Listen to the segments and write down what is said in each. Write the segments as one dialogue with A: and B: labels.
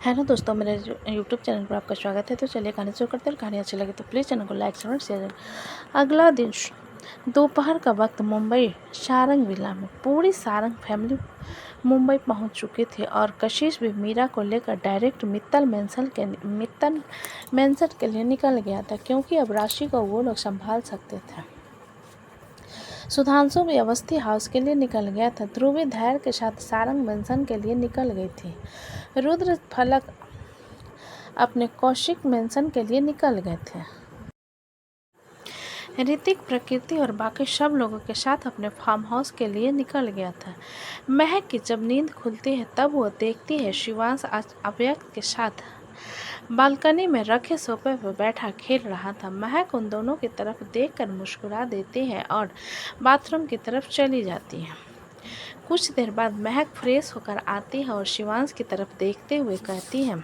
A: Hello दोस्तों, मेरे YouTube channel पर आपका स्वागत है। तो चलिए कहानी शुरू करते हैं। कहानी अच्छी लगे तो प्लीज़ चैनल को लाइक शेयर। अगला दिन दोपहर का वक्त मुंबई सारंग विला में पूरी सारंग फैमिली मुंबई पहुंच चुके थे और कशिश भी मीरा को लेकर डायरेक्ट मित्तल मेंशन के लिए निकल गया था, क्योंकि अब राशि को वो लोग संभाल सकते थे। सुधांशु भी अवस्थी हाउस के लिए निकल गया था। ध्रुवी धैर्य के साथ सारंग मेंशन के लिए निकल गई थी। रुद्र फलक अपने कौशिक मेंशन के लिए निकल गए थे। ऋतिक प्रकृति और बाकी सब लोगों के साथ अपने फार्म हाउस के लिए निकल गया था। महक की जब नींद खुलती है तब वो देखती है शिवांश आज अव्यक्त के साथ बालकनी में रखे सोफे पर बैठा खेल रहा था। महक उन दोनों की तरफ देखकर मुस्कुरा देती है और बाथरूम की तरफ चली जाती है। कुछ देर बाद महक फ्रेश होकर आती है और शिवांश की तरफ देखते हुए कहती है,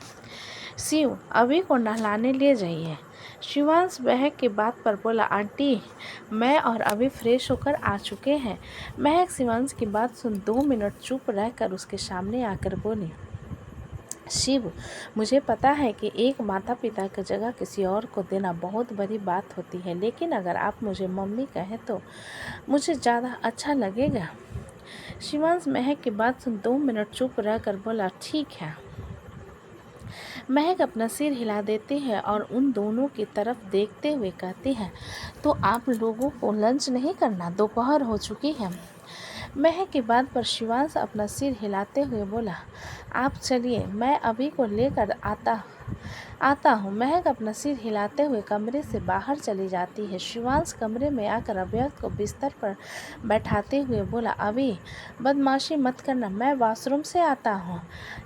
A: शिव, अभी को नहलाने ले जाइए। शिवांश महक की बात पर बोला, आंटी, मैं और अभी फ्रेश होकर आ चुके हैं। महक शिवांश की बात सुन 2 मिनट चुप रहकर उसके सामने आकर बोली, शिव, मुझे पता है कि एक माता पिता की जगह किसी और को देना बहुत बड़ी बात होती है, लेकिन अगर आप मुझे मम्मी कहें तो मुझे ज़्यादा अच्छा लगेगा। शिवांश महक की बात सुन 2 मिनट चुप रहकर बोला, ठीक है। महक अपना सिर हिला देती है और उन दोनों की तरफ देखते हुए कहती है, तो आप लोगों को लंच नहीं करना? दोपहर हो चुकी है। महक की बात पर शिवांश अपना सिर हिलाते हुए बोला, आप चलिए, मैं अभी को लेकर आता हूँ। महक अपना सिर हिलाते हुए कमरे से बाहर चली जाती है। शिवांश कमरे में आकर अव्यक्त को बिस्तर पर बैठाते हुए बोला, अभी बदमाशी मत करना, मैं वॉशरूम से आता हूँ।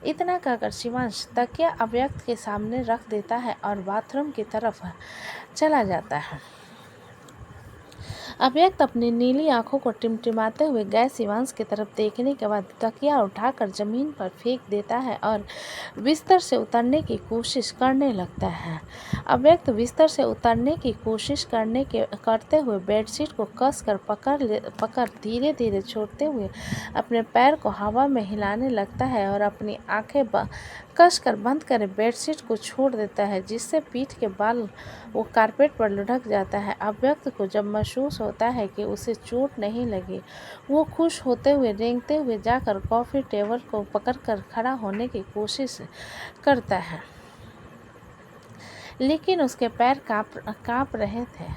A: इतना कहकर शिवांश तकिया अव्यक्त के सामने रख देता है और बाथरूम की तरफ चला जाता है। अव्यक्त अपनी नीली आंखों को टिमटिमाते हुए गए शिवांश की तरफ देखने के बाद तकिया उठाकर जमीन पर फेंक देता है और बिस्तर से उतरने की कोशिश करने लगता है। अव्यक्त बिस्तर से उतरने की कोशिश करते हुए बेडशीट को कसकर पकड़ धीरे धीरे छोड़ते हुए अपने पैर को हवा में हिलाने लगता है और अपनी आंखें कसकर बंद कर बेडशीट को छोड़ देता है, जिससे पीठ के बाल वो कारपेट पर लुढ़क जाता है। अव्यक्त को जब महसूस होता है कि उसे चोट नहीं लगी, वो खुश होते हुए रेंगते हुए जाकर कॉफ़ी टेबल को पकड़कर खड़ा होने की कोशिश करता है, लेकिन उसके पैर काँप रहे थे।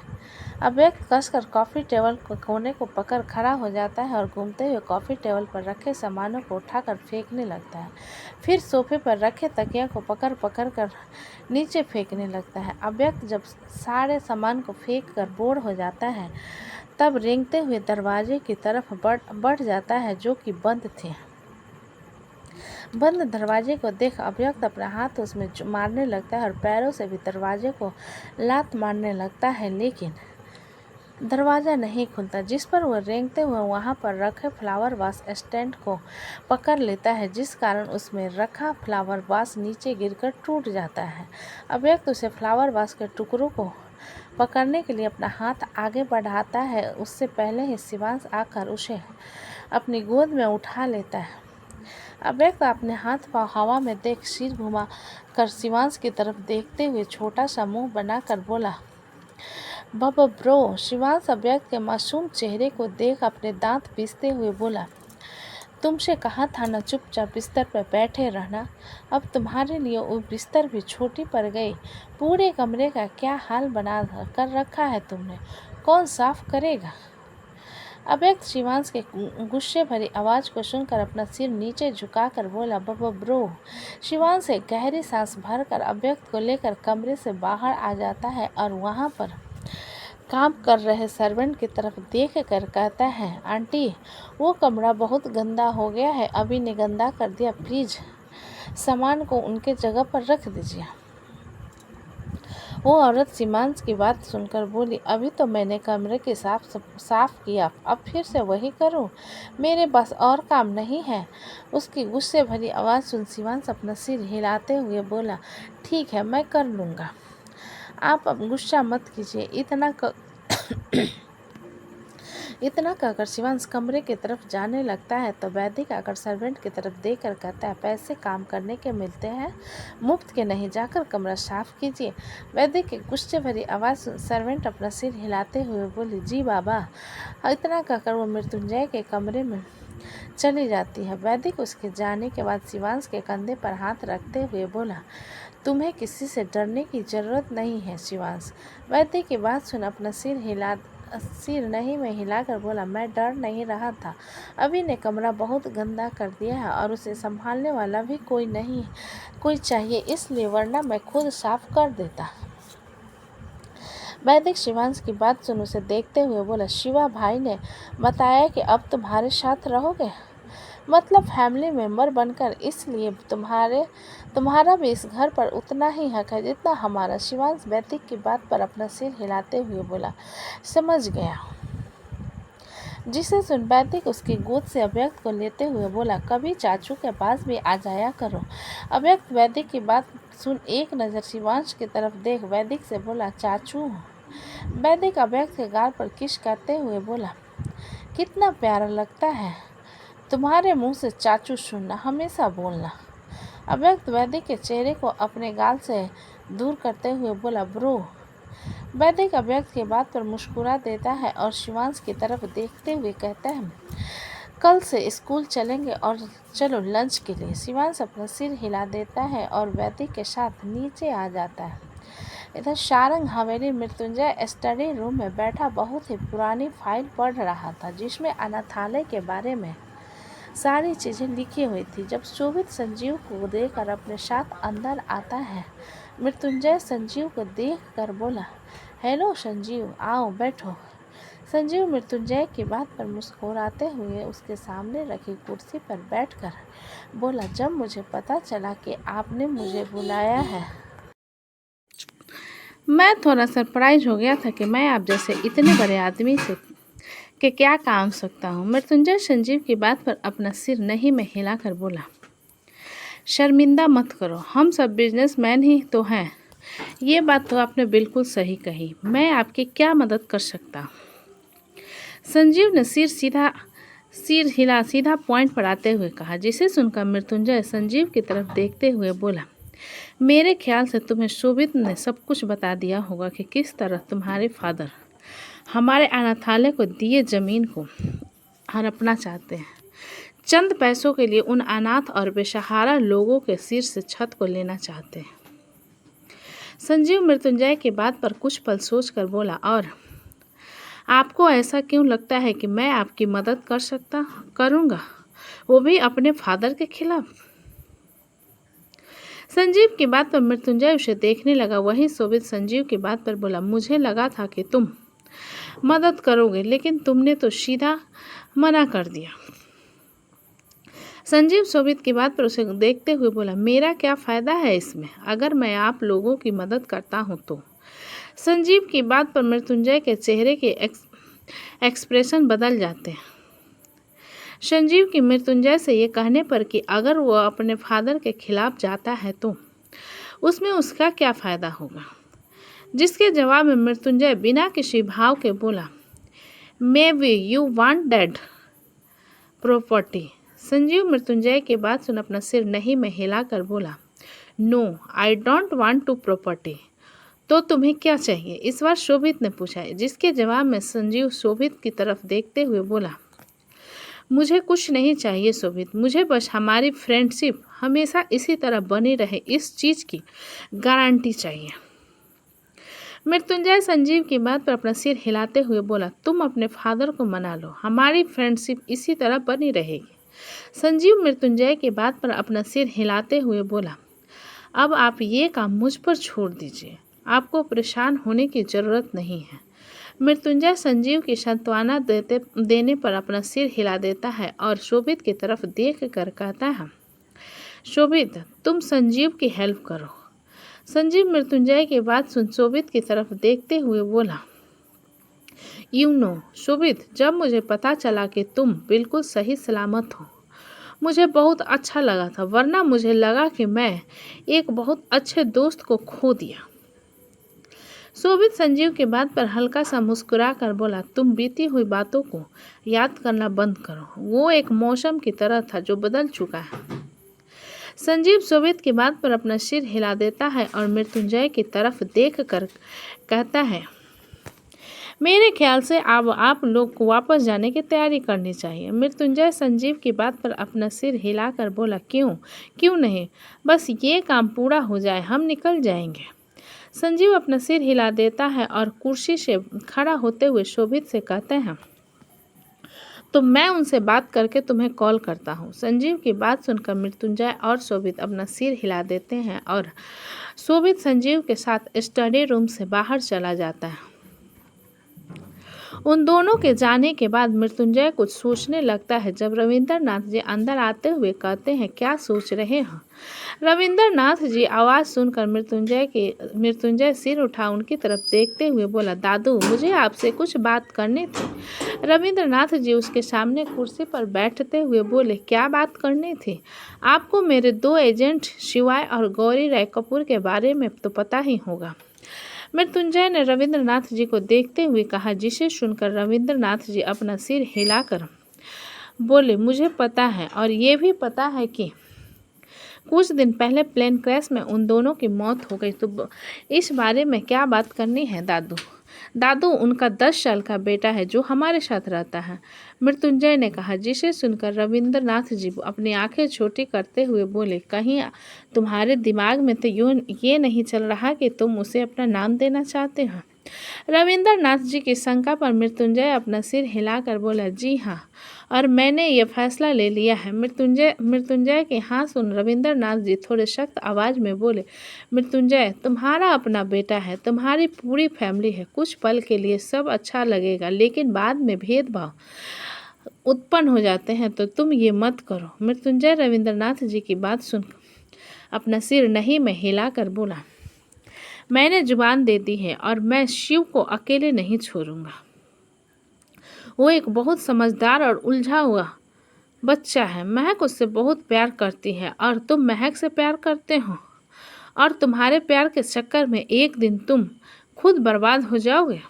A: अव्यक्त कसकर कॉफ़ी टेबल को कोने को पकड़ खड़ा हो जाता है और घूमते हुए कॉफ़ी टेबल पर रखे सामानों को उठाकर फेंकने लगता है। फिर सोफे पर रखे तकिया को पकड़ कर नीचे फेंकने लगता है। अव्यक्त जब सारे सामान को फेंक कर बोर हो जाता है तब रेंगते हुए दरवाजे की तरफ बढ़ जाता है, जो कि बंद थे। बंद दरवाजे को देख अव्यक्त अपना हाथ उसमें मारने लगता है और पैरों से भी दरवाजे को लात मारने लगता है, लेकिन दरवाज़ा नहीं खुलता, जिस पर वह रेंगते हुए वहां पर रखे फ्लावर वास स्टैंड को पकड़ लेता है, जिस कारण उसमें रखा फ्लावर वास नीचे गिरकर टूट जाता है। अव्यक्त उसे फ्लावर वास के टुकड़ों को पकड़ने के लिए अपना हाथ आगे बढ़ाता है, उससे पहले ही शिवांश आकर उसे अपनी गोद में उठा लेता है। अव्यक्त अपने हाथ पांव हवा में देख सिर घुमा कर शिवांश की तरफ देखते हुए छोटा सा मुंह बनाकर बोला, बब ब्रो। शिवांश अव्यक्त के मासूम चेहरे को देख अपने दांत पीसते हुए बोला, तुमसे कहा था ना चुपचाप बिस्तर पर बैठे रहना। अब तुम्हारे लिए वो बिस्तर भी छोटी पड़ गई। पूरे कमरे का क्या हाल बना कर रखा है तुमने, कौन साफ करेगा? अव्यक्त शिवांश के गुस्से भरी आवाज़ को सुनकर अपना सिर नीचे झुकाकर बोला, बब ब्रो। शिवांश एक गहरी सांस भरकर अव्यक्त को लेकर कमरे से बाहर आ जाता है और वहां पर काम कर रहे सर्वेंट की तरफ देख कर कहता है, आंटी, वो कमरा बहुत गंदा हो गया है, अभी ने गंदा कर दिया, प्लीज़ सामान को उनके जगह पर रख दीजिए। वो औरत शिवांश की बात सुनकर बोली, अभी तो मैंने कमरे के साफ किया, अब फिर से वही करूं? मेरे पास और काम नहीं है। उसकी गुस्से भरी आवाज़ सुन शिवांश अपना सिर हिलाते हुए बोला, ठीक है, मैं कर लूँगा। आप अब गुस्सा मत कीजिए। इतना कहकर शिवांश कमरे की तरफ जाने लगता है तो वैदिक आकर सर्वेंट की तरफ देखकर कहता है, पैसे काम करने के मिलते हैं, मुफ्त के नहीं, जाकर कमरा साफ कीजिए। वैदिक की गुस्से भरी आवाज़ सुन सर्वेंट अपना सिर हिलाते हुए बोली, जी बाबा। इतना कहकर वो मृत्युंजय के कमरे में चली जाती है। वैदिक उसके जाने के बाद शिवांश के कंधे पर हाथ रखते हुए बोला, तुम्हें किसी से डरने की जरूरत नहीं है शिवांश। वैदिक की बात सुन अपना सिर नहीं में हिलाकर बोला, मैं डर नहीं रहा था। अभी ने कमरा बहुत गंदा कर दिया है और उसे संभालने वाला भी कोई चाहिए, इसलिए वरना मैं खुद साफ कर देता। वैदिक शिवांश की बात सुन उसे देखते हुए बोला, शिवा भाई ने बताया कि अब तुम्हारे साथ रहोगे, मतलब फैमिली मेंबर बनकर, इसलिए तुम्हारा भी इस घर पर उतना ही हक है जितना हमारा। शिवांश वैदिक की बात पर अपना सिर हिलाते हुए बोला, समझ गया। जिसे सुन वैदिक उसकी गोद से अव्यक्त को लेते हुए बोला, कभी चाचू के पास भी आ जाया करो। अव्यक्त वैदिक की बात सुन एक नज़र शिवांश की तरफ देख वैदिक से बोला, चाचू। वैदिक अव्यक्त के गाल पर किस करते हुए बोला, कितना प्यारा लगता है तुम्हारे मुंह से चाचू सुनना, हमेशा बोलना। अव्यक्त वैदिक के चेहरे को अपने गाल से दूर करते हुए बोला, ब्रो। वैदिक अव्यक्त की बात पर मुस्कुरा देता है और शिवांश की तरफ देखते हुए कहता है, कल से स्कूल चलेंगे और चलो लंच के लिए। शिवांश अपना सिर हिला देता है और वैदिक के साथ नीचे आ जाता है। इधर शारंग हवेली मृत्युंजय स्टडी रूम में बैठा बहुत ही पुरानी फाइल पढ़ रहा था जिसमें अनाथालय के बारे में सारी चीज़ें लिखी हुई थी। जब शोभित संजीव को देखकर अपने साथ अंदर आता है, मृत्युंजय संजीव को देखकर बोला, हेलो संजीव, आओ बैठो। संजीव मृत्युंजय की बात पर मुस्कुराते हुए उसके सामने रखी कुर्सी पर बैठकर बोला, जब मुझे पता चला कि आपने मुझे बुलाया है, मैं थोड़ा सरप्राइज हो गया था कि मैं आप जैसे इतने बड़े आदमी से कि क्या काम सकता हूँ। मृत्युंजय संजीव की बात पर अपना सिर नहीं में हिलाकर बोला, शर्मिंदा मत करो, हम सब बिजनेसमैन ही तो हैं। ये बात तो आपने बिल्कुल सही कही, मैं आपकी क्या मदद कर सकता हूँ। संजीव ने सिर हिला सीधा पॉइंट पर आते हुए कहा, जिसे सुनकर मृत्युंजय संजीव की तरफ देखते हुए बोला, मेरे ख्याल से तुम्हें शोभित ने सब कुछ बता दिया होगा कि किस तरह तुम्हारे फादर हमारे अनाथालय को दिए जमीन को हड़पना चाहते हैं, चंद पैसों के लिए उन अनाथ और बेसहारा लोगों के सिर से छत को लेना चाहते हैं। संजीव मृत्युंजय की बात पर कुछ पल सोचकर बोला, और आपको ऐसा क्यों लगता है कि मैं आपकी मदद करूंगा, वो भी अपने फादर के खिलाफ। संजीव की बात पर मृत्युंजय उसे देखने लगा। वहीं शोभित संजीव की बात पर बोला, मुझे लगा था कि तुम मदद करोगे, लेकिन तुमने तो सीधा मना कर दिया। संजीव शोभित की बात पर उसे देखते हुए बोला, मेरा क्या फ़ायदा है इसमें, अगर मैं आप लोगों की मदद करता हूँ तो। संजीव की बात पर मृत्युंजय के चेहरे के एक्सप्रेशन बदल जाते हैं। संजीव की मृत्युंजय से ये कहने पर कि अगर वो अपने फादर के खिलाफ जाता है तो उसमें उसका क्या फ़ायदा होगा, जिसके जवाब में मृत्युंजय बिना किसी भाव के बोला, maybe you want that property. Sanjeev Mrityunjay की बात सुन अपना सिर नहीं में हिलाकर बोला, no I don't want to property. तो तुम्हें क्या चाहिए, इस बार शोभित ने पूछा, जिसके जवाब में संजीव शोभित की तरफ देखते हुए बोला, मुझे कुछ नहीं चाहिए शोभित, मुझे बस हमारी फ्रेंडशिप हमेशा इसी तरह बनी रहे, इस चीज़ की गारंटी चाहिए। मृत्युंजय संजीव की बात पर अपना सिर हिलाते हुए बोला, तुम अपने फादर को मना लो, हमारी फ्रेंडशिप इसी तरह बनी रहेगी। संजीव मृत्युंजय की बात पर अपना सिर हिलाते हुए बोला, अब आप ये काम मुझ पर छोड़ दीजिए, आपको परेशान होने की ज़रूरत नहीं है। मृत्युंजय संजीव की सांत्वना देने पर अपना सिर हिला देता है और शोभित की तरफ देख कर कहता है, शोभित तुम संजीव की हेल्प करो। संजीव मृत्युंजय की बात सुन शोभित की तरफ देखते हुए बोला, यू नो शोभित, जब मुझे पता चला कि तुम बिल्कुल सही सलामत हो, मुझे बहुत अच्छा लगा था, वरना मुझे लगा कि मैं एक बहुत अच्छे दोस्त को खो दिया। शोभित संजीव की बात पर हल्का सा मुस्कुरा कर बोला, तुम बीती हुई बातों को याद करना बंद करो। वो एक मौसम की तरह था जो बदल चुका है। संजीव शोभित की बात पर अपना सिर हिला देता है और मृत्युंजय की तरफ देख कर कहता है, मेरे ख्याल से अब आप लोग को वापस जाने की तैयारी करनी चाहिए। मृत्युंजय संजीव की बात पर अपना सिर हिलाकर बोला, क्यों नहीं, बस ये काम पूरा हो जाए हम निकल जाएंगे। संजीव अपना सिर हिला देता है और कुर्सी से खड़ा होते हुए शोभित से कहते हैं, तो मैं उनसे बात करके तुम्हें कॉल करता हूँ। संजीव की बात सुनकर मृत्युंजय और शोभित अपना सिर हिला देते हैं और शोभित संजीव के साथ स्टडी रूम से बाहर चला जाता है। उन दोनों के जाने के बाद मृत्युंजय कुछ सोचने लगता है। जब रविंद्रनाथ जी अंदर आते हुए कहते हैं, क्या सोच रहे हैं? रविंद्रनाथ जी आवाज़ सुनकर मृत्युंजय सिर उठा उनकी तरफ देखते हुए बोला, दादू मुझे आपसे कुछ बात करनी थी। रविंद्रनाथ जी उसके सामने कुर्सी पर बैठते हुए बोले, क्या बात करनी थी? आपको मेरे 2 एजेंट शिवाय और गौरी राय कपूर के बारे में तो पता ही होगा। मृत्युंजय ने रविंद्रनाथ जी को देखते हुए कहा, जिसे सुनकर रविंद्रनाथ जी अपना सिर हिलाकर बोले, मुझे पता है और ये भी पता है कि कुछ दिन पहले प्लेन क्रैश में उन दोनों की मौत हो गई। तो इस बारे में क्या बात करनी है दादू उनका 10 साल का बेटा है जो हमारे साथ रहता है। मृत्युंजय ने कहा, जिसे सुनकर रविंद्रनाथ जी अपनी आंखें छोटी करते हुए बोले, कहीं तुम्हारे दिमाग में तो ये नहीं चल रहा कि तुम उसे अपना नाम देना चाहते हो? रविंद्रनाथ जी की शंका पर मृत्युंजय अपना सिर हिलाकर बोला, जी हाँ, और मैंने ये फैसला ले लिया है। मृत्युंजय के हाँ सुन रविंद्रनाथ जी थोड़े सख्त आवाज़ में बोले, मृत्युंजय तुम्हारा अपना बेटा है, तुम्हारी पूरी फैमिली है। कुछ पल के लिए सब अच्छा लगेगा, लेकिन बाद में भेदभाव उत्पन्न हो जाते हैं, तो तुम ये मत करो। मृत्युंजय रविंद्रनाथ जी की बात सुन अपना सिर नहीं में हिलाकर बोला, मैंने जुबान दे दी है और मैं शिव को अकेले नहीं छोड़ूंगा। वो एक बहुत समझदार और उलझा हुआ बच्चा है। महक उससे बहुत प्यार करती है और तुम महक से प्यार करते हो, और तुम्हारे प्यार के चक्कर में एक दिन तुम खुद बर्बाद हो जाओगे।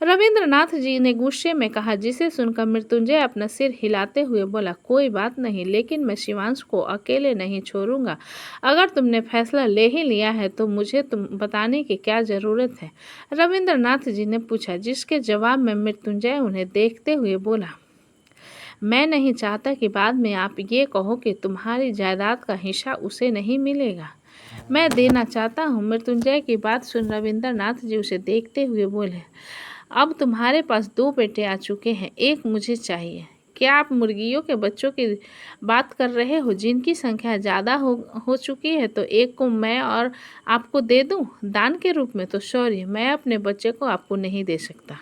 A: रविंद्रनाथ जी ने गुस्से में कहा, जिसे सुनकर मृत्युंजय अपना सिर हिलाते हुए बोला, कोई बात नहीं, लेकिन मैं शिवांश को अकेले नहीं छोड़ूंगा। अगर तुमने फैसला ले ही लिया है तो मुझे तुम बताने की क्या ज़रूरत है? रविंद्रनाथ जी ने पूछा, जिसके जवाब में मृत्युंजय उन्हें देखते हुए बोला, मैं नहीं चाहता कि बाद में आप ये कहो कि तुम्हारी जायदाद का हिस्सा उसे नहीं मिलेगा। मैं देना चाहता हूँ। मृत्युंजय की बात सुन रविंद्रनाथ जी उसे देखते हुए बोले, अब तुम्हारे पास 2 बेटे आ चुके हैं, एक मुझे चाहिए। क्या आप मुर्गियों के बच्चों की बात कर रहे हो जिनकी संख्या ज़्यादा हो चुकी है? तो एक को मैं और आपको दे दूं दान के रूप में? तो सॉरी, मैं अपने बच्चे को आपको नहीं दे सकता।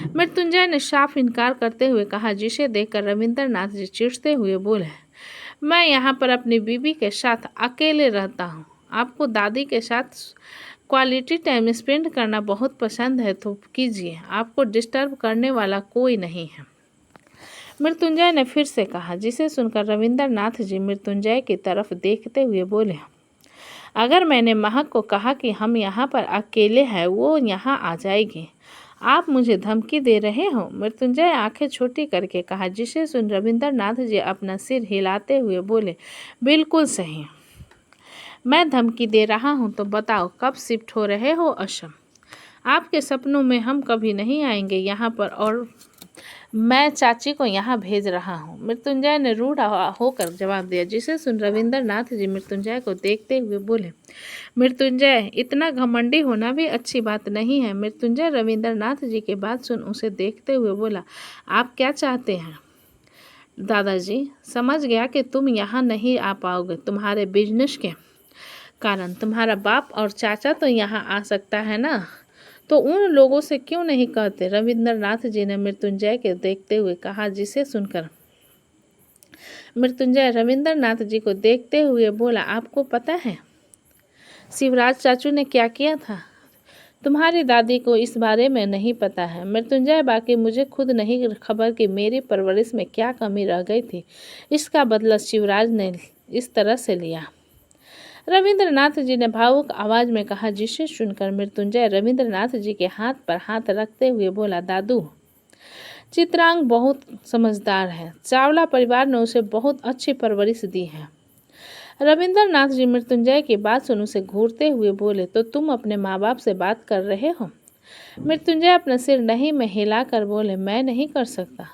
A: मृत्युंजय ने साफ इनकार करते हुए कहा, जिसे देखकर रविंद्रनाथ जी चिढ़ते हुए बोले, मैं यहाँ पर अपनी बीवी के साथ अकेले रहता हूँ। आपको दादी के साथ क्वालिटी टाइम स्पेंड करना बहुत पसंद है तो कीजिए, आपको डिस्टर्ब करने वाला कोई नहीं है। मृत्युंजय ने फिर से कहा, जिसे सुनकर रविंद्रनाथ जी मृत्युंजय की तरफ देखते हुए बोले, अगर मैंने महक को कहा कि हम यहाँ पर अकेले हैं, वो यहाँ आ जाएगी। आप मुझे धमकी दे रहे हो? मृत्युंजय आंखें छोटी करके कहा, जिसे सुन रविंद्रनाथ जी अपना सिर हिलाते हुए बोले, बिल्कुल सही, मैं धमकी दे रहा हूँ। तो बताओ कब शिफ्ट हो रहे हो असम? आपके सपनों में हम कभी नहीं आएंगे यहाँ पर, और मैं चाची को यहाँ भेज रहा हूँ। मृत्युंजय ने रूड होकर जवाब दिया, जिसे सुन रविंद्रनाथ जी मृत्युंजय को देखते हुए बोले, मृत्युंजय इतना घमंडी होना भी अच्छी बात नहीं है। मृत्युंजय रविंद्रनाथ जी की बात सुन उसे देखते हुए बोला, आप क्या चाहते हैं? दादाजी, समझ गया कि तुम यहाँ नहीं आ पाओगे। तुम्हारे बिजनेस के कारण तुम्हारा बाप और चाचा तो यहाँ आ सकता है ना, तो उन लोगों से क्यों नहीं कहते? रविंद्रनाथ जी ने मृत्युंजय के देखते हुए कहा, जिसे सुनकर मृत्युंजय रविंद्रनाथ जी को देखते हुए बोला, आपको पता है शिवराज चाचू ने क्या किया था? तुम्हारी दादी को इस बारे में नहीं पता है मृत्युंजय, बाकी मुझे खुद नहीं खबर कि मेरी परवरिश में क्या कमी रह गई थी। इसका बदला शिवराज ने इस तरह से लिया। रविंद्रनाथ जी ने भावुक आवाज में कहा, जिसे सुनकर मृत्युंजय रविंद्रनाथ जी के हाथ पर हाथ रखते हुए बोला, दादू, चित्रांग बहुत समझदार है। चावला परिवार ने उसे बहुत अच्छी परवरिश दी है। रविंद्रनाथ जी मृत्युंजय की बात सुन उसे घूरते हुए बोले, तो तुम अपने माँ बाप से बात कर रहे हो? मृत्युंजय अपना सिर नहीं में हिलाकर बोले, मैं नहीं कर सकता।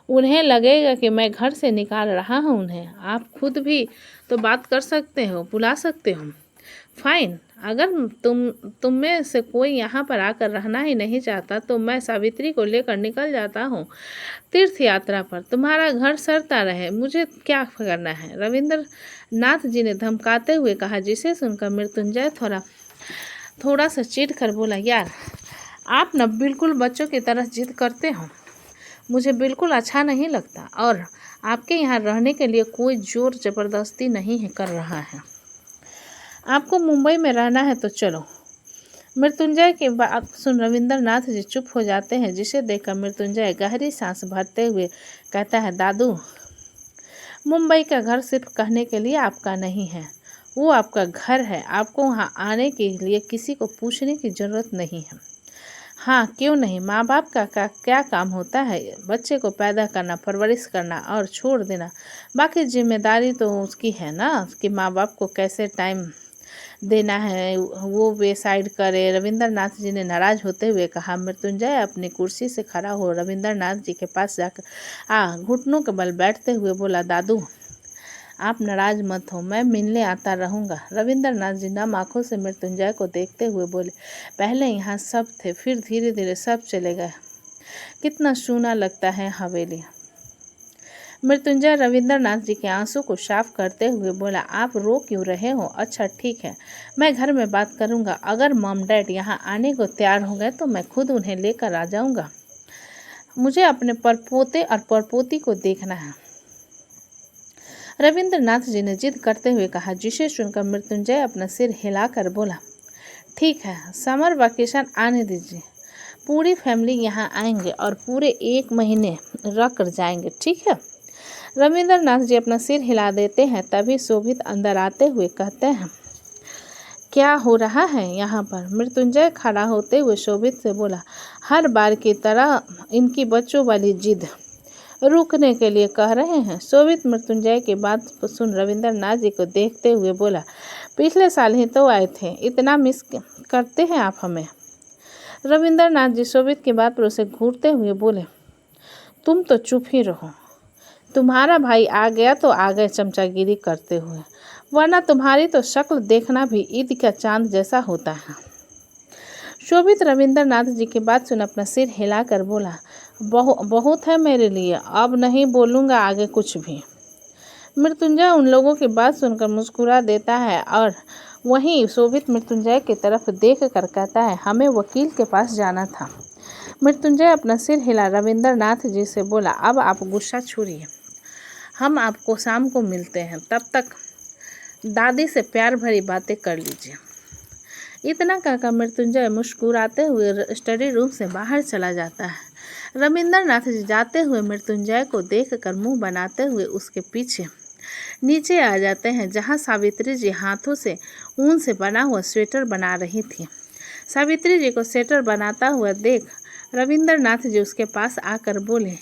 A: उन्हें लगेगा कि मैं घर से निकाल रहा हूँ उन्हें। आप खुद भी तो बात कर सकते हो, बुला सकते हो। फाइन, अगर तुम में से कोई यहाँ पर आकर रहना ही नहीं चाहता तो मैं सावित्री को लेकर निकल जाता हूँ तीर्थ यात्रा पर। तुम्हारा घर सरता रहे, मुझे क्या करना है? रविंद्रनाथ जी ने धमकाते हुए कहा, जिसे सुनकर मृत्युंजय थोड़ा सा चिढ़ कर बोला, यार आप न बिल्कुल बच्चों की तरह जिद करते हो, मुझे बिल्कुल अच्छा नहीं लगता। और आपके यहाँ रहने के लिए कोई जोर जबरदस्ती नहीं कर रहा है। आपको मुंबई में रहना है तो चलो। मृत्युंजय की बात सुन रविंद्रनाथ जी चुप हो जाते हैं, जिसे देखकर मृत्युंजय गहरी सांस भरते हुए कहता है, दादू, मुंबई का घर सिर्फ कहने के लिए आपका नहीं है, वो आपका घर है। आपको वहाँ आने के लिए किसी को पूछने की जरूरत नहीं है। हाँ, क्यों नहीं, माँ बाप का क्या काम होता है? बच्चे को पैदा करना, परवरिश करना और छोड़ देना। बाकी जिम्मेदारी तो उसकी है ना कि माँ बाप को कैसे टाइम देना है वो वे साइड करे। रविंद्रनाथ जी ने नाराज होते हुए कहा। मृत्युंजय अपनी कुर्सी से खड़ा हो रविंद्रनाथ जी के पास जाकर घुटनों के बल बैठते हुए बोला, दादू, आप नाराज मत हो, मैं मिलने आता रहूँगा। रविंद्रनाथ जी नम आंखों से मृत्युंजय को देखते हुए बोले, पहले यहाँ सब थे, फिर धीरे धीरे सब चले गए। कितना सूना लगता है हवेली। मृत्युंजय रविंद्रनाथ जी के आंसू को साफ करते हुए बोला, आप रो क्यों रहे हो? अच्छा ठीक है, मैं घर में बात करूँगा। अगर मॉम डैड यहाँ आने को तैयार हो गए तो मैं खुद उन्हें लेकर आ जाऊँगा। मुझे अपने परपोते और परपोती को देखना है। रविंद्रनाथ जी ने जिद करते हुए कहा, जिसे सुनकर मृत्युंजय अपना सिर हिलाकर बोला, ठीक है, समर वेकेशन आने दीजिए, पूरी फैमिली यहाँ आएंगे और पूरे 1 महीने रह कर जाएंगे, ठीक है? रविंद्रनाथ जी अपना सिर हिला देते हैं। तभी शोभित अंदर आते हुए कहते हैं, क्या हो रहा है यहाँ पर? मृत्युंजय खड़ा होते हुए शोभित से बोला, हर बार की तरह इनकी बच्चों वाली जिद रुकने के लिए कह रहे हैं। शोभित मृत्युंजय की बात सुन रविंद्रनाथ जी को देखते हुए बोला, पिछले साल ही तो आए थे, इतना मिस करते हैं आप हमें? रविंद्रनाथ जी शोभित की बात पर उसे घूरते हुए बोले, तुम तो चुप ही रहो। तुम्हारा भाई आ गया तो आ गए चमचागिरी करते हुए, वरना तुम्हारी तो शक्ल देखना भी ईद का चांद जैसा होता है। शोभित रविंद्रनाथ जी की बात सुन अपना सिर हिलाकर बोला, बहुत है मेरे लिए, अब नहीं बोलूँगा आगे कुछ भी। मृत्युंजय उन लोगों की बात सुनकर मुस्कुरा देता है और वहीं शोभित मृत्युंजय की तरफ देख कर कहता है, हमें वकील के पास जाना था। मृत्युंजय अपना सिर हिला रविंद्रनाथ जी से बोला, अब आप गुस्सा छोड़िए, हम आपको शाम को मिलते हैं, तब तक दादी से प्यार भरी बातें कर लीजिए। इतना कहकर मृत्युंजय मुस्कुराते हुए स्टडी रूम से बाहर चला जाता है। रविंद्रनाथ जी जाते हुए मृत्युंजय को देखकर मुंह बनाते हुए उसके पीछे नीचे आ जाते हैं, जहां सावित्री जी हाथों से ऊन से बना हुआ स्वेटर बना रही थी। सावित्री जी को स्वेटर बनाता हुआ देख रविंद्रनाथ जी उसके पास आकर बोले,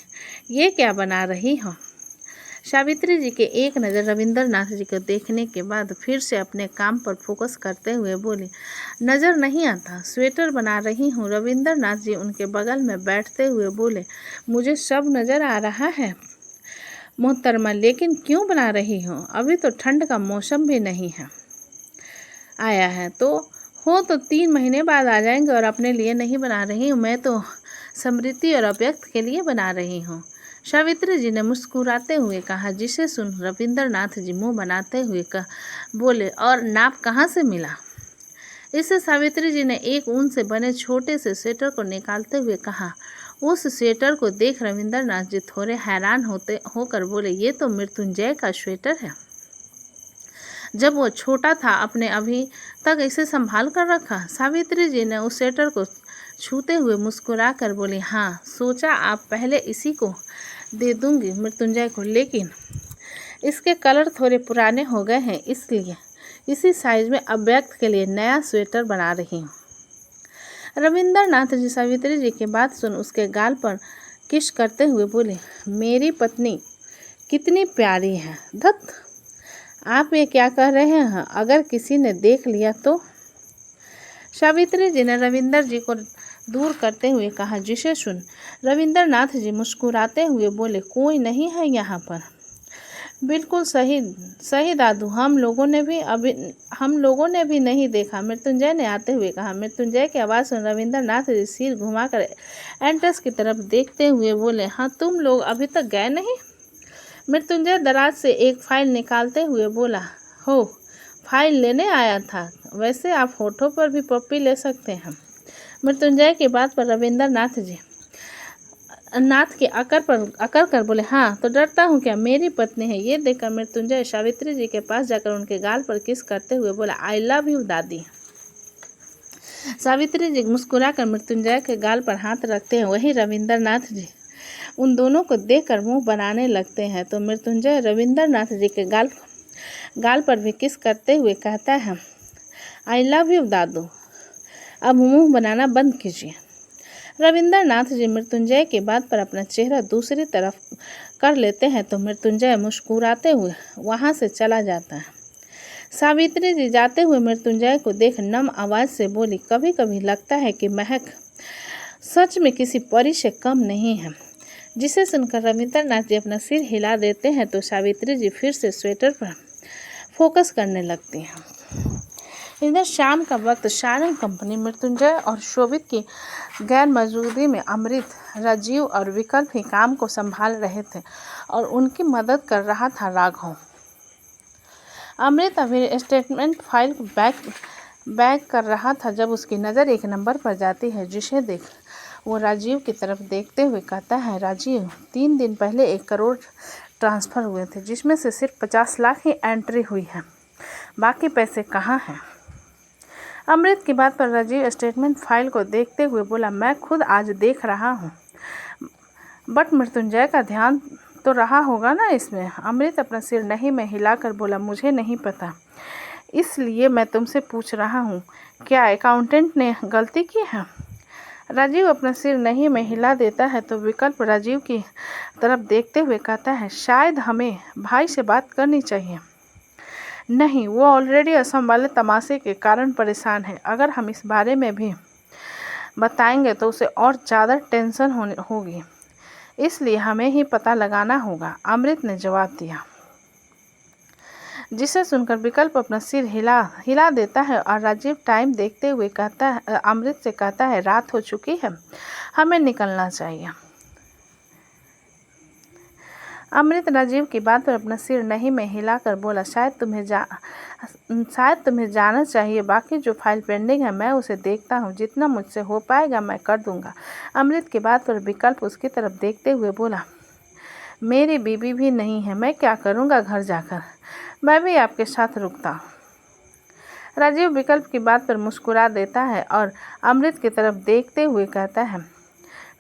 A: ये क्या बना रही हो? सावित्री जी के एक नज़र रविंद्रनाथ जी को देखने के बाद फिर से अपने काम पर फोकस करते हुए बोली, नज़र नहीं आता, स्वेटर बना रही हूँ। रविंद्रनाथ जी उनके बगल में बैठते हुए बोले, मुझे सब नज़र आ रहा है मोहतरमा, लेकिन क्यों बना रही हो? अभी तो ठंड का मौसम भी नहीं है आया है, तो 3 महीने बाद आ जाएंगे। और अपने लिए नहीं बना रही हूँ, मैं तो समृद्धि और अव्यक्त के लिए बना रही हूँ। सावित्री जी ने मुस्कुराते हुए कहा, जिसे सुन रविंद्रनाथ जी मुंह बनाते हुए बोले, और नाप कहाँ से मिला? इससे सावित्री जी ने एक ऊन से बने छोटे से स्वेटर को निकालते हुए कहा। उस स्वेटर को देख रविंद्रनाथ जी थोड़े हैरान होकर बोले, ये तो मृत्युंजय का स्वेटर है। जब वो छोटा था आपने अभी तक इसे संभाल कर रखा? सावित्री जी ने उस स्वेटर को छूते हुए मुस्कुरा कर बोली, हाँ, सोचा आप पहले इसी को दे दूंगी मृत्युंजय को, लेकिन इसके कलर थोड़े पुराने हो गए हैं, इसलिए इसी साइज में अव्यक्त के लिए नया स्वेटर बना रही हूँ। रविंद्रनाथ जी सावित्री जी की बात सुन उसके गाल पर किस करते हुए बोले, मेरी पत्नी कितनी प्यारी है। धत, आप ये क्या कह रहे हैं? अगर किसी ने देख लिया तो? सावित्री जी ने रविंद्र जी को दूर करते हुए कहा, जिसे सुन रविंद्रनाथ जी मुस्कुराते हुए बोले, कोई नहीं है यहाँ पर। बिल्कुल सही सही दादू, हम लोगों ने भी नहीं देखा, मृत्युंजय ने आते हुए कहा। मृत्युंजय की आवाज़ सुन रविंद्रनाथ जी सिर घुमाकर एंट्रेंस की तरफ देखते हुए बोले, हाँ तुम लोग अभी तक गए नहीं? मृत्युंजय दराज से एक फाइल निकालते हुए बोला, हो फाइल लेने आया था, वैसे आप होठों पर भी पप्पी ले सकते हैं। मृत्युंजय की बात पर रविंद्रनाथ जी के अकर कर बोले, हाँ तो डरता हूँ क्या, मेरी पत्नी है। ये देखकर मृत्युंजय सावित्री जी के पास जाकर उनके गाल पर किस करते हुए बोला, आई लव यू दादी। सावित्री जी मुस्कुराकर मृत्युंजय के गाल पर हाथ रखते हैं। वही रविंद्रनाथ जी उन दोनों को देखकर मुंह बनाने लगते हैं तो मृत्युंजय रविंद्रनाथ जी के गाल पर भी किस करते हुए कहता है, आई लव यू दादू, अब मुंह बनाना बंद कीजिए। रविंद्रनाथ जी मृत्युंजय की बात पर अपना चेहरा दूसरी तरफ कर लेते हैं तो मृत्युंजय मुस्कुराते हुए वहां से चला जाता है। सावित्री जी जाते हुए मृत्युंजय को देख नम आवाज से बोली, कभी कभी लगता है कि महक सच में किसी परी से कम नहीं है। जिसे सुनकर रविंद्रनाथ जी अपना सिर हिला देते हैं तो सावित्री जी फिर से स्वेटर पर फोकस करने लगती हैं। इधर शाम का वक्त सारंग कंपनी मृत्युंजय और शोभित की गैर मौजूदगी में अमृत, राजीव और विकल्प ही काम को संभाल रहे थे और उनकी मदद कर रहा था राघव। अमृत अभी स्टेटमेंट फाइल बैक कर रहा था जब उसकी नज़र एक नंबर पर जाती है, जिसे देख वो राजीव की तरफ देखते हुए कहता है, राजीव 3 दिन पहले 1 करोड़ ट्रांसफ़र हुए थे, जिसमें से सिर्फ 50 लाख ही एंट्री हुई है, बाकी पैसे कहाँ हैं? अमृत की बात पर राजीव स्टेटमेंट फाइल को देखते हुए बोला, मैं खुद आज देख रहा हूँ, बट मृत्युंजय का ध्यान तो रहा होगा ना इसमें। अमृत अपना सिर नहीं में हिलाकर बोला, मुझे नहीं पता, इसलिए मैं तुमसे पूछ रहा हूँ, क्या अकाउंटेंट ने गलती की है? राजीव अपना सिर नहीं में हिला देता है तो विकल्प राजीव की तरफ देखते हुए कहता है, शायद हमें भाई से बात करनी चाहिए। नहीं, वो ऑलरेडी असम वाले तमाशे के कारण परेशान है, अगर हम इस बारे में भी बताएंगे तो उसे और ज़्यादा टेंशन होगी, इसलिए हमें ही पता लगाना होगा, अमृत ने जवाब दिया। जिसे सुनकर विकल्प अपना सिर हिला देता है और राजीव टाइम देखते हुए कहता है, अमृत से कहता है, रात हो चुकी है, हमें निकलना चाहिए। अमृत राजीव की बात पर अपना सिर नहीं में हिलाकर बोला, शायद तुम्हें जाना चाहिए, बाकी जो फाइल पेंडिंग है मैं उसे देखता हूँ, जितना मुझसे हो पाएगा मैं कर दूंगा। अमृत की बात पर विकल्प उसकी तरफ देखते हुए बोला, मेरी बीवी भी नहीं है, मैं क्या करूँगा घर जाकर, मैं भी आपके साथ रुकता हूँ। राजीव विकल्प की बात पर मुस्कुरा देता है और अमृत की तरफ देखते हुए कहता है,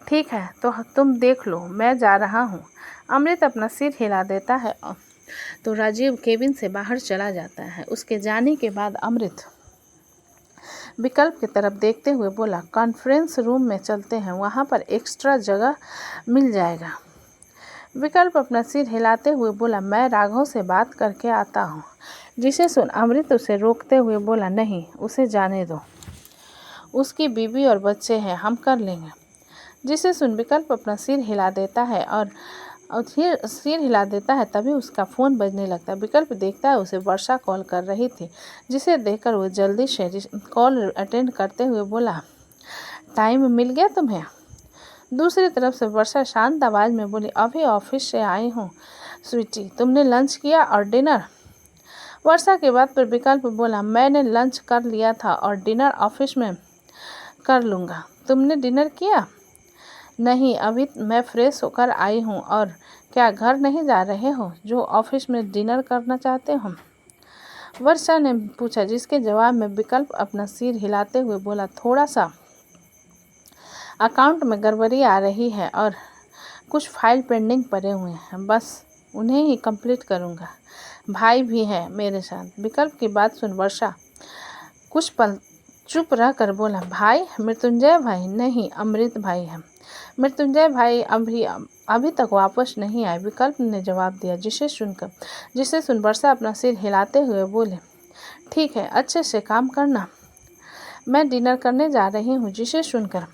A: ठीक है तो तुम देख लो, मैं जा रहा हूँ। अमृत अपना सिर हिला देता है तो राजीव केबिन से बाहर चला जाता है। उसके जाने के बाद अमृत विकल्प की तरफ देखते हुए बोला, कॉन्फ्रेंस रूम में चलते हैं, वहाँ पर एक्स्ट्रा जगह मिल जाएगा। विकल्प अपना सिर हिलाते हुए बोला, मैं राघव से बात करके आता हूँ। जिसे सुन अमृत उसे रोकते हुए बोला, नहीं, उसे जाने दो, उसकी बीवी और बच्चे हैं, हम कर लेंगे। जिसे सुन विकल्प अपना सिर हिला देता है और फिर सिर हिला देता है, तभी उसका फ़ोन बजने लगता है। विकल्प देखता है उसे वर्षा कॉल कर रही थी, जिसे देखकर वो जल्दी से कॉल अटेंड करते हुए बोला, टाइम मिल गया तुम्हें? दूसरी तरफ से वर्षा शांत आवाज़ में बोली, अभी ऑफिस से आई हूँ स्वीटी, तुमने लंच किया और डिनर? वर्षा के बात पर विकल्प बोला, मैंने लंच कर लिया था और डिनर ऑफिस में कर लूँगा। तुमने डिनर किया? नहीं, अभी मैं फ्रेश होकर आई हूँ। और क्या घर नहीं जा रहे हो जो ऑफिस में डिनर करना चाहते हो? वर्षा ने पूछा, जिसके जवाब में विकल्प अपना सिर हिलाते हुए बोला, थोड़ा सा अकाउंट में गड़बड़ी आ रही है और कुछ फाइल पेंडिंग पड़े हुए हैं, बस उन्हें ही कंप्लीट करूँगा। भाई भी है मेरे साथ। विकल्प की बात सुन वर्षा कुछ पल चुप रह कर बोला, भाई? मृत्युंजय भाई? नहीं, अमृत भाई है। मृत्युंजय भाई अभी तक वापस नहीं आए, विकल्प ने जवाब दिया। जिसे सुन वर्षा अपना सिर हिलाते हुए बोले, ठीक है, अच्छे से काम करना, मैं डिनर करने जा रही हूँ। जिसे सुनकर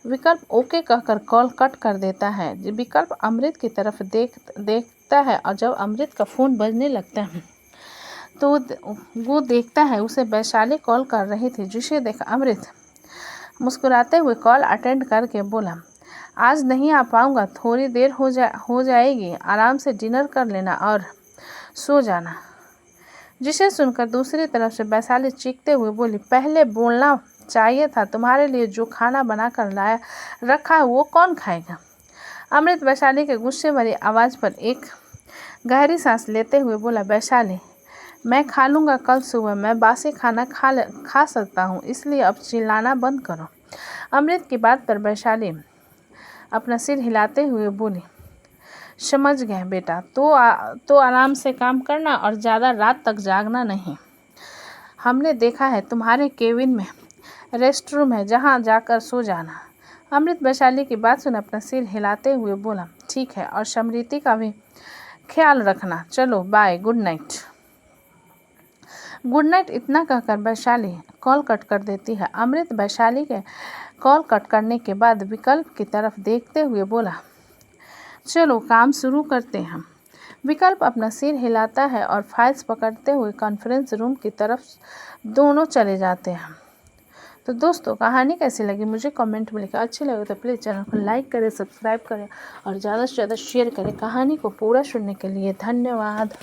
A: विकल्प ओके कहकर कॉल कट कर देता है। विकल्प अमृत की तरफ देखता है और जब अमृत का फ़ोन बजने लगता है तो वो देखता है उसे वैशाली कॉल कर रही थी। जिसे देखा अमृत मुस्कुराते हुए कॉल अटेंड करके बोला, आज नहीं आ पाऊँगा, थोड़ी देर हो जाएगी, आराम से डिनर कर लेना और सो जाना। जिसे सुनकर दूसरी तरफ से वैशाली चीखते हुए बोली, पहले बोलना चाहिए था, तुम्हारे लिए जो खाना बना कर लाया रखा है वो कौन खाएगा? अमृत वैशाली के गुस्से भरी आवाज़ पर एक गहरी सांस लेते हुए बोला, वैशाली, मैं खा लूँगा कल सुबह, मैं बासी खाना खा सकता हूँ, इसलिए अब चिल्लाना बंद करो। अमृत की बात पर वैशाली अपना सिर हिलाते हुए बोली, समझ गए बेटा, तो आराम से काम करना और ज़्यादा रात तक जागना नहीं। हमने देखा है तुम्हारे केबिन में रेस्ट रूम है, जहाँ जाकर सो जाना। अमृत वैशाली की बात सुन अपना सिर हिलाते हुए बोला, ठीक है, और समृति का भी ख्याल रखना, चलो bye, good night. Good night इतना कहकर वैशाली कॉल कट कर देती है। अमृत वैशाली के कॉल कट करने के बाद विकल्प की तरफ देखते हुए बोला, चलो काम शुरू करते हैं। विकल्प अपना सिर हिलाता है और फाइल्स पकड़ते हुए कॉन्फ्रेंस रूम की तरफ दोनों चले जाते हैं। तो दोस्तों, कहानी कैसी लगी मुझे कमेंट में लिखा। अच्छी लगे तो प्लीज़ चैनल को लाइक करें, सब्सक्राइब करें और ज़्यादा से ज़्यादा शेयर करें। कहानी को पूरा सुनने के लिए धन्यवाद।